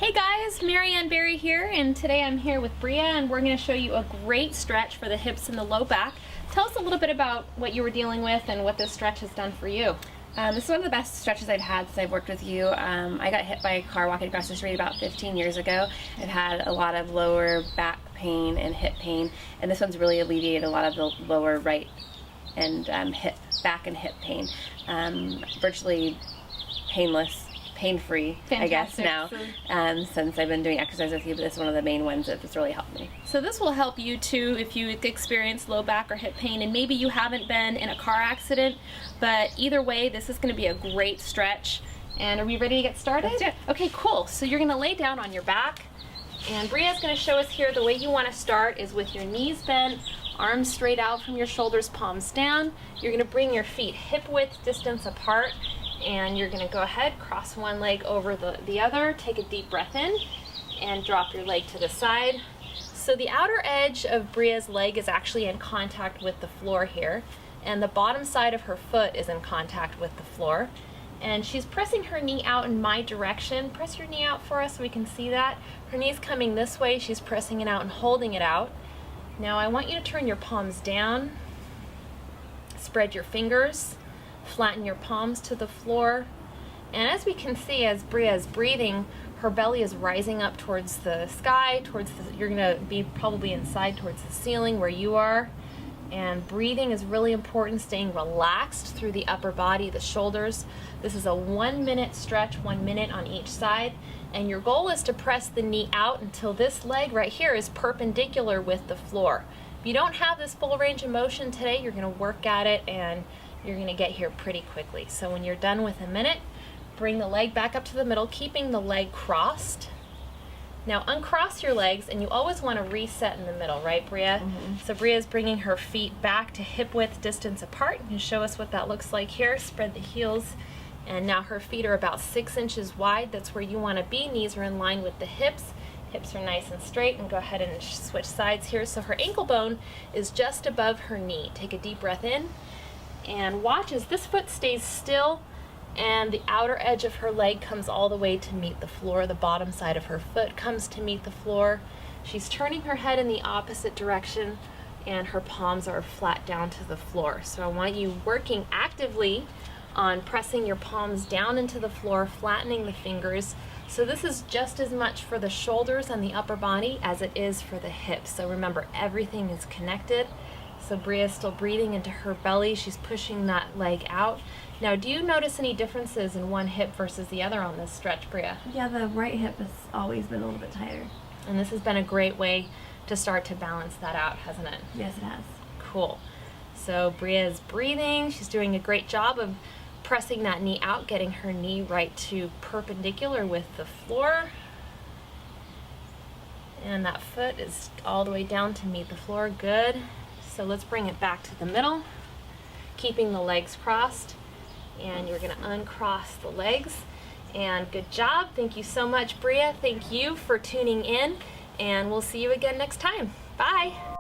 Hey guys, Marianne Berry here, and today I'm here with Bria, and we're going to show you a great stretch for the hips and the low back. Tell us a little bit about what you were dealing with and what this stretch has done for you. This is one of the best stretches I've had since I've worked with you. I got hit by a car walking across the street about 15 years ago. I've had a lot of lower back pain and hip pain, and this one's really alleviated a lot of the lower right and back and hip pain. Virtually painless. Pain-free, I guess, now, since I've been doing exercise with you, but this is one of the main ones that's really helped me. So this will help you too if you experience low back or hip pain, and maybe you haven't been in a car accident, but either way, this is going to be a great stretch. And are we ready to get started? Let's do it. Okay, cool. So you're going to lay down on your back, and Bria's going to show us here the way you want to start is with your knees bent, arms straight out from your shoulders, palms down. You're going to bring your feet hip width distance apart, and you're going to go ahead, cross one leg over the other, take a deep breath in, and drop your leg to the side. So the outer edge of Bria's leg is actually in contact with the floor here, and the bottom side of her foot is in contact with the floor. And she's pressing her knee out in my direction. Press your knee out for us so we can see that. Her knee's coming this way, she's pressing it out and holding it out. Now I want you to turn your palms down, spread your fingers, flatten your palms to the floor, and as we can see, as Bria is breathing, her belly is rising up towards the sky, you're going to be probably inside towards the ceiling where you are. And breathing is really important, staying relaxed through the upper body, the shoulders. This is a 1 minute stretch, 1 minute on each side, and your goal is to press the knee out until this leg right here is perpendicular with the floor. If you don't have this full range of motion today, you're going to work at it and you're going to get here pretty quickly. So when you're done with a minute, bring the leg back up to the middle, keeping the leg crossed. Now uncross your legs, and you always want to reset in the middle, right, Bria? So Bria's bringing her feet back to hip width distance apart. You can show us what that looks like here. Spread the heels, and now her feet are about 6 inches wide. That's where you want to be. Knees are in line with the hips. Hips are nice and straight, and go ahead and switch sides here. So her ankle bone is just above her knee. Take a deep breath in. And watch as this foot stays still and the outer edge of her leg comes all the way to meet the floor. The bottom side of her foot comes to meet the floor. She's turning her head in the opposite direction and her palms are flat down to the floor. So I want you working actively on pressing your palms down into the floor, flattening the fingers. So this is just as much for the shoulders and the upper body as it is for the hips. So remember, everything is connected. So Bria's still breathing into her belly. She's pushing that leg out. Now, do you notice any differences in one hip versus the other on this stretch, Bria? Yeah, the right hip has always been a little bit tighter. And this has been a great way to start to balance that out, hasn't it? Yes, it has. Cool. So Bria is breathing. She's doing a great job of pressing that knee out, getting her knee right to perpendicular with the floor. And that foot is all the way down to meet the floor. Good. So let's bring it back to the middle, keeping the legs crossed, and you're going to uncross the legs. And good job. Thank you so much, Bria. Thank you for tuning in, and we'll see you again next time. Bye.